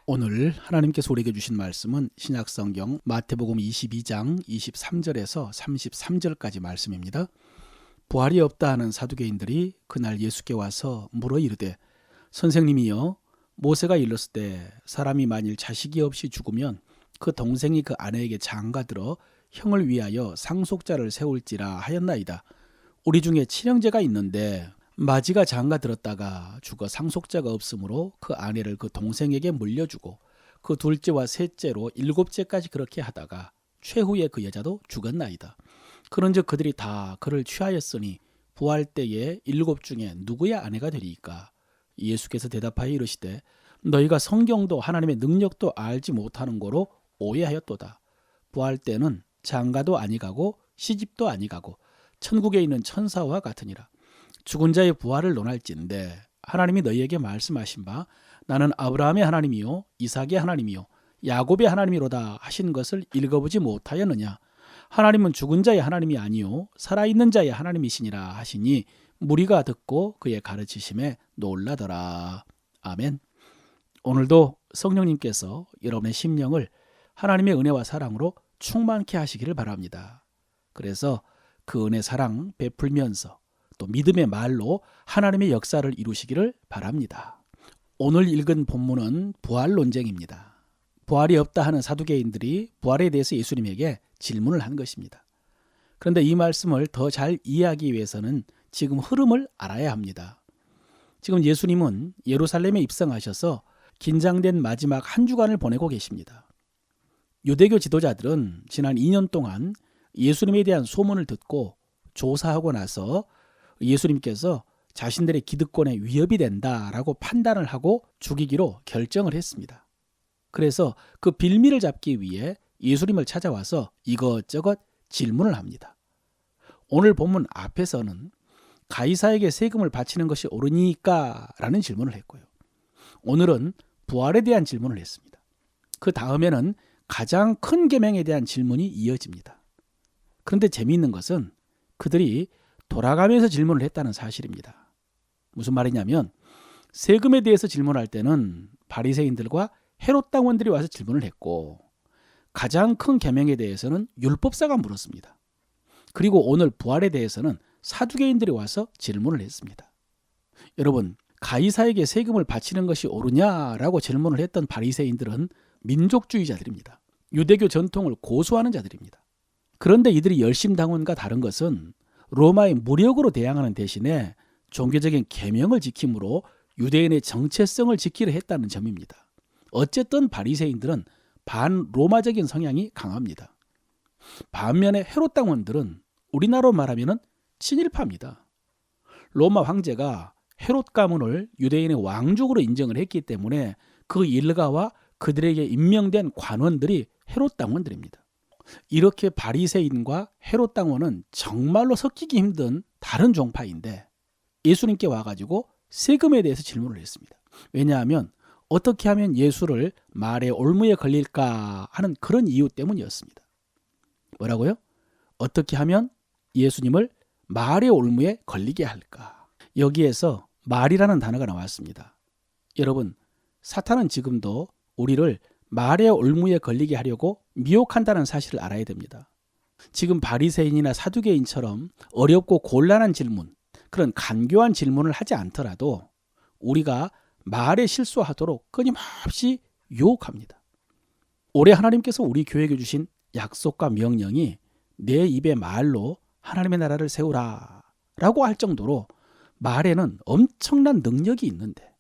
오늘 하나님께서 우리에게 주신 말씀은 신약성경 마태복음 22장 23절에서 33절까지 말씀입니다. 부활이 없다 하는 사두개인들이 그날 예수께 와서 물어 이르되 선생님이여, 모세가 일렀을 때 사람이 만일 자식이 없이 죽으면 그 동생이 그 아내에게 장가들어 형을 위하여 상속자를 세울지라 하였나이다. 우리 중에 친형제가 있는데 마지가 장가들었다가 죽어 상속자가 없으므로 그 아내를 그 동생에게 물려주고 그 둘째와 셋째로 일곱째까지 그렇게 하다가 최후에 그 여자도 죽었나이다. 그런즉 그들이 다 그를 취하였으니 부활 때에 일곱 중에 누구의 아내가 되리이까? 예수께서 대답하여 이르시되 너희가 성경도 하나님의 능력도 알지 못하는 거로 오해하였도다. 부활 때는 장가도 아니가고 시집도 아니가고 천국에 있는 천사와 같으니라. 죽은 자의 부활을 논할진대 하나님이 너희에게 말씀하신 바 나는 아브라함의 하나님이요 이삭의 하나님이요 야곱의 하나님이로다 하신 것을 읽어보지 못하였느냐? 하나님은 죽은 자의 하나님이 아니요 살아있는 자의 하나님이시니라 하시니 무리가 듣고 그의 가르치심에 놀라더라. 아멘. 오늘도 성령님께서 여러분의 심령을 하나님의 은혜와 사랑으로 충만케 하시기를 바랍니다. 그래서 그 은혜 사랑 베풀면서 또 믿음의 말로 하나님의 역사를 이루시기를 바랍니다. 오늘 읽은 본문은 부활 논쟁입니다. 부활이 없다 하는 사두개인들이 부활에 대해서 예수님에게 질문을 한 것입니다. 그런데 이 말씀을 더 잘 이해하기 위해서는 지금 흐름을 알아야 합니다. 지금 예수님은 예루살렘에 입성하셔서 긴장된 마지막 한 주간을 보내고 계십니다. 유대교 지도자들은 지난 2년 동안 예수님에 대한 소문을 듣고 조사하고 나서 예수님께서 자신들의 기득권에 위협이 된다라고 판단을 하고 죽이기로 결정을 했습니다. 그래서 그 빌미를 잡기 위해 예수님을 찾아와서 이것저것 질문을 합니다. 오늘 본문 앞에서는 가이사에게 세금을 바치는 것이 옳으니까? 라는 질문을 했고요. 오늘은 부활에 대한 질문을 했습니다. 그 다음에는 가장 큰 계명에 대한 질문이 이어집니다. 그런데 재미있는 것은 그들이 돌아가면서 질문을 했다는 사실입니다. 무슨 말이냐면 세금에 대해서 질문할 때는 바리새인들과 헤롯 당원들이 와서 질문을 했고 가장 큰 계명에 대해서는 율법사가 물었습니다. 그리고 오늘 부활에 대해서는 사두개인들이 와서 질문을 했습니다. 여러분, 가이사에게 세금을 바치는 것이 옳으냐라고 질문을 했던 바리새인들은 민족주의자들입니다. 유대교 전통을 고수하는 자들입니다. 그런데 이들이 열심당원과 다른 것은 로마의 무력으로 대항하는 대신에 종교적인 계명을 지킴으로 유대인의 정체성을 지키려 했다는 점입니다. 어쨌든 바리새인들은 반로마적인 성향이 강합니다. 반면에 헤롯 당원들은 우리나라로 말하면 친일파입니다. 로마 황제가 헤롯 가문을 유대인의 왕족으로 인정을 했기 때문에 그 일가와 그들에게 임명된 관원들이 헤롯 당원들입니다. 이렇게 바리새인과 헤롯 당원은 정말로 섞이기 힘든 다른 종파인데 예수님께 와가지고 세금에 대해서 질문을 했습니다. 왜냐하면 어떻게 하면 예수를 말의 올무에 걸릴까 하는 그런 이유 때문이었습니다. 뭐라고요? 어떻게 하면 예수님을 말의 올무에 걸리게 할까? 여기에서 말이라는 단어가 나왔습니다. 여러분, 사탄은 지금도 우리를 말의 올무에 걸리게 하려고 미혹한다는 사실을 알아야 됩니다. 지금 바리새인이나 사두개인처럼 어렵고 곤란한 질문, 그런 간교한 질문을 하지 않더라도 우리가 말에 실수하도록 끊임없이 유혹합니다. 올해 하나님께서 우리 교회에게 주신 약속과 명령이 내 입의 말로 하나님의 나라를 세우라 라고 할 정도로 말에는 엄청난 능력이 있는데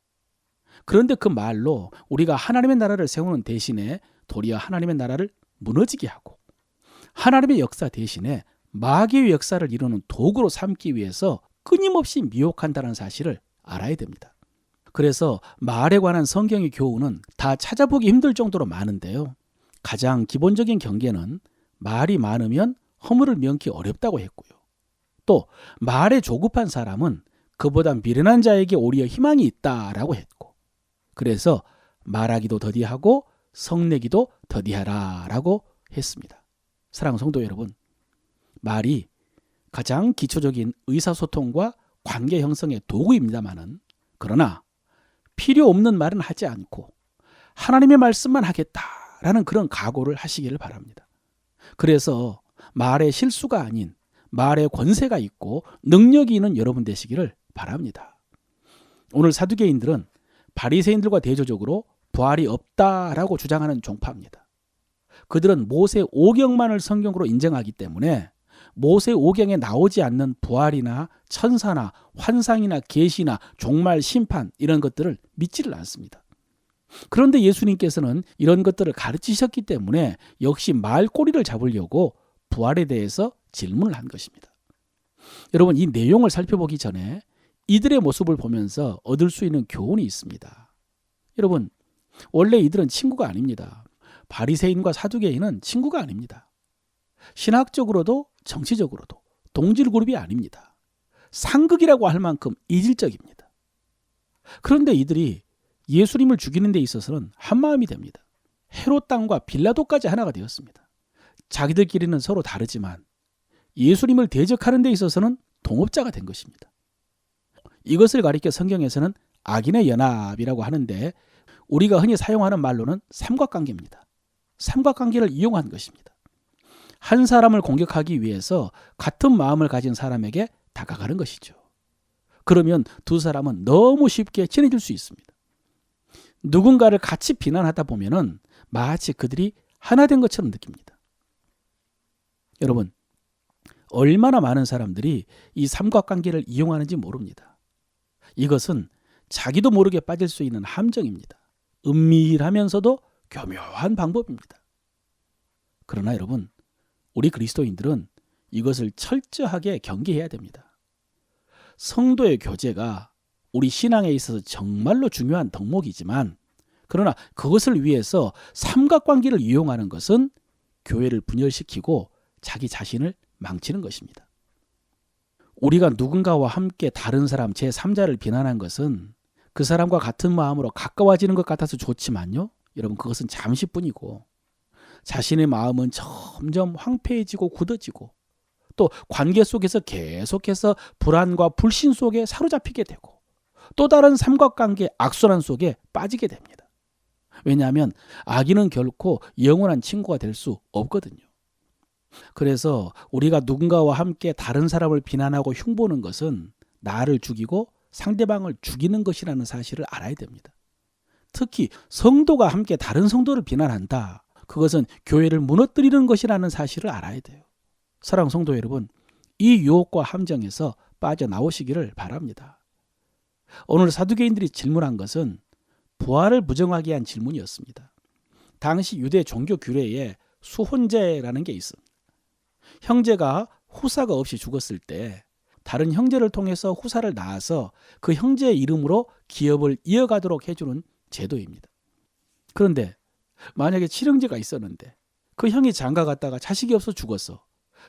그런데 그 말로 우리가 하나님의 나라를 세우는 대신에 도리어 하나님의 나라를 무너지게 하고 하나님의 역사 대신에 마귀의 역사를 이루는 도구로 삼기 위해서 끊임없이 미혹한다는 사실을 알아야 됩니다. 그래서 말에 관한 성경의 교훈은 다 찾아보기 힘들 정도로 많은데요. 가장 기본적인 경계는 말이 많으면 허물을 면키 어렵다고 했고요. 또 말에 조급한 사람은 그보다 미련한 자에게 오히려 희망이 있다라고 했고 그래서 말하기도 더디하고 성내기도 더디하라 라고 했습니다. 사랑하는 성도 여러분, 말이 가장 기초적인 의사소통과 관계 형성의 도구입니다마는 그러나 필요 없는 말은 하지 않고 하나님의 말씀만 하겠다라는 그런 각오를 하시기를 바랍니다. 그래서 말에 실수가 아닌 말에 권세가 있고 능력이 있는 여러분 되시기를 바랍니다. 오늘 사두개인들은 바리새인들과 대조적으로 부활이 없다라고 주장하는 종파입니다. 그들은 모세 오경만을 성경으로 인정하기 때문에 모세 오경에 나오지 않는 부활이나 천사나 환상이나 계시나 종말 심판 이런 것들을 믿지를 않습니다. 그런데 예수님께서는 이런 것들을 가르치셨기 때문에 역시 말꼬리를 잡으려고 부활에 대해서 질문을 한 것입니다. 여러분, 이 내용을 살펴보기 전에 이들의 모습을 보면서 얻을 수 있는 교훈이 있습니다. 여러분, 원래 이들은 친구가 아닙니다. 바리새인과 사두개인은 친구가 아닙니다. 신학적으로도 정치적으로도 동질 그룹이 아닙니다. 상극이라고 할 만큼 이질적입니다. 그런데 이들이 예수님을 죽이는 데 있어서는 한마음이 됩니다. 헤롯 땅과 빌라도까지 하나가 되었습니다. 자기들끼리는 서로 다르지만 예수님을 대적하는 데 있어서는 동업자가 된 것입니다. 이것을 가리켜 성경에서는 악인의 연합이라고 하는데 우리가 흔히 사용하는 말로는 삼각관계입니다. 삼각관계를 이용한 것입니다. 한 사람을 공격하기 위해서 같은 마음을 가진 사람에게 다가가는 것이죠. 그러면 두 사람은 너무 쉽게 친해질 수 있습니다. 누군가를 같이 비난하다 보면은 마치 그들이 하나 된 것처럼 느낍니다. 여러분, 얼마나 많은 사람들이 이 삼각관계를 이용하는지 모릅니다. 이것은 자기도 모르게 빠질 수 있는 함정입니다. 은밀하면서도 교묘한 방법입니다. 그러나 여러분, 우리 그리스도인들은 이것을 철저하게 경계해야 됩니다. 성도의 교제가 우리 신앙에 있어서 정말로 중요한 덕목이지만 그러나 그것을 위해서 삼각관계를 이용하는 것은 교회를 분열시키고 자기 자신을 망치는 것입니다. 우리가 누군가와 함께 다른 사람 제3자를 비난한 것은 그 사람과 같은 마음으로 가까워지는 것 같아서 좋지만요. 여러분, 그것은 잠시뿐이고 자신의 마음은 점점 황폐해지고 굳어지고 또 관계 속에서 계속해서 불안과 불신 속에 사로잡히게 되고 또 다른 삼각관계 악순환 속에 빠지게 됩니다. 왜냐하면 악인은 결코 영원한 친구가 될 수 없거든요. 그래서 우리가 누군가와 함께 다른 사람을 비난하고 흉보는 것은 나를 죽이고 상대방을 죽이는 것이라는 사실을 알아야 됩니다. 특히 성도가 함께 다른 성도를 비난한다. 그것은 교회를 무너뜨리는 것이라는 사실을 알아야 돼요. 사랑하는 성도 여러분, 이 유혹과 함정에서 빠져나오시기를 바랍니다. 오늘 사두개인들이 질문한 것은 부활을 부정하기 위한 질문이었습니다. 당시 유대 종교 규례에 수혼제라는 게 있습니다. 형제가 후사가 없이 죽었을 때 다른 형제를 통해서 후사를 낳아서 그 형제의 이름으로 기업을 이어가도록 해주는 제도입니다. 그런데 만약에 칠형제가 있었는데 그 형이 장가 갔다가 자식이 없어 죽었어.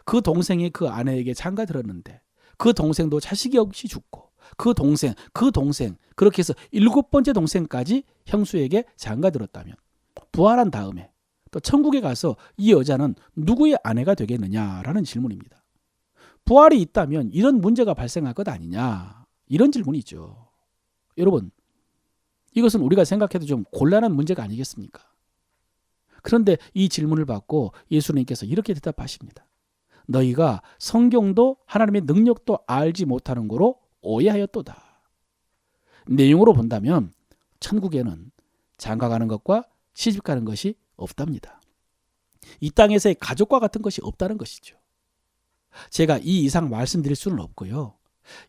그 동생이 그 아내에게 장가 들었는데 그 동생도 자식이 없이 죽고 그 동생 그렇게 해서 7번째 동생까지 형수에게 장가 들었다면 부활한 다음에 또 천국에 가서 이 여자는 누구의 아내가 되겠느냐라는 질문입니다. 부활이 있다면 이런 문제가 발생할 것 아니냐, 이런 질문이죠. 여러분, 이것은 우리가 생각해도 좀 곤란한 문제가 아니겠습니까? 그런데 이 질문을 받고 예수님께서 이렇게 대답하십니다. 너희가 성경도 하나님의 능력도 알지 못하는 거로 오해하였도다. 내용으로 본다면 천국에는 장가가는 것과 시집가는 것이 없답니다. 이 땅에서의 가족과 같은 것이 없다는 것이죠. 제가 이 이상 말씀드릴 수는 없고요.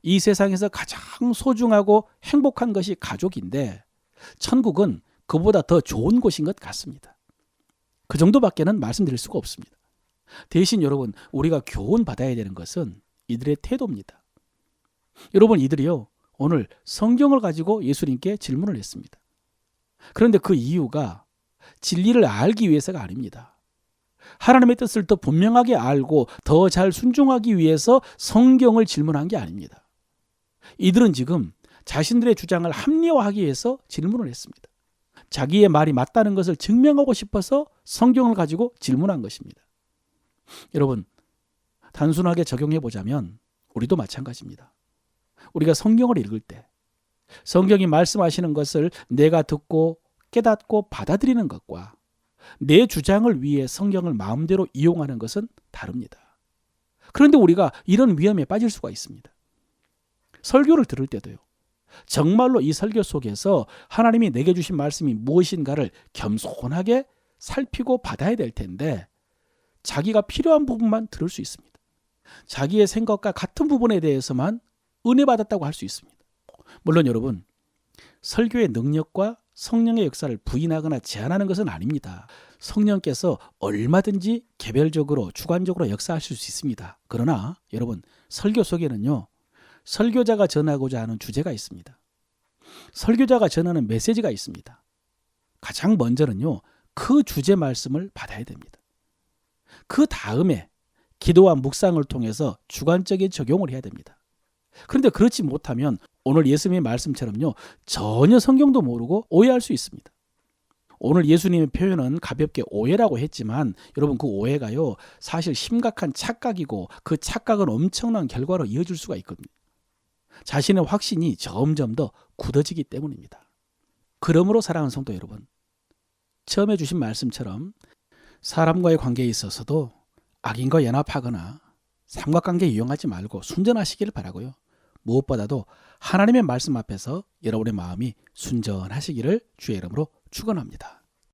이 세상에서 가장 소중하고 행복한 것이 가족인데 천국은 그보다 더 좋은 곳인 것 같습니다. 그 정도밖에는 말씀드릴 수가 없습니다. 대신 여러분, 우리가 교훈 받아야 되는 것은 이들의 태도입니다. 여러분, 이들이요, 오늘 성경을 가지고 예수님께 질문을 했습니다. 그런데 그 이유가 진리를 알기 위해서가 아닙니다. 하나님의 뜻을 더 분명하게 알고 더 잘 순종하기 위해서 성경을 질문한 게 아닙니다. 이들은 지금 자신들의 주장을 합리화하기 위해서 질문을 했습니다. 자기의 말이 맞다는 것을 증명하고 싶어서 성경을 가지고 질문한 것입니다. 여러분, 단순하게 적용해 보자면 우리도 마찬가지입니다. 우리가 성경을 읽을 때 성경이 말씀하시는 것을 내가 듣고 깨닫고 받아들이는 것과 내 주장을 위해 성경을 마음대로 이용하는 것은 다릅니다. 그런데 우리가 이런 위험에 빠질 수가 있습니다. 설교를 들을 때도요. 정말로 이 설교 속에서 하나님이 내게 주신 말씀이 무엇인가를 겸손하게 살피고 받아야 될 텐데 자기가 필요한 부분만 들을 수 있습니다. 자기의 생각과 같은 부분에 대해서만 은혜 받았다고 할 수 있습니다. 물론 여러분, 설교의 능력과 성령의 역사를 부인하거나 제한하는 것은 아닙니다. 성령께서 얼마든지 개별적으로 주관적으로 역사하실 수 있습니다. 그러나 여러분, 설교 속에는요, 설교자가 전하고자 하는 주제가 있습니다. 설교자가 전하는 메시지가 있습니다. 가장 먼저는요, 그 주제 말씀을 받아야 됩니다. 그 다음에 기도와 묵상을 통해서 주관적인 적용을 해야 됩니다. 그런데 그렇지 못하면 오늘 예수님의 말씀처럼요, 전혀 성경도 모르고 오해할 수 있습니다. 오늘 예수님의 표현은 가볍게 오해라고 했지만 여러분, 그 오해가요, 사실 심각한 착각이고 그 착각은 엄청난 결과로 이어질 수가 있거든요. 자신의 확신이 점점 더 굳어지기 때문입니다. 그러므로 사랑하는 성도 여러분, 처음에 주신 말씀처럼 사람과의 관계에 있어서도 악인과 연합하거나 삼각관계 이용하지 말고 순전하시기를 바라고요. 무엇보다도 하나님의 말씀 앞에서 여러분의 마음이 순전하시기를 주의 이름으로 축원합니다.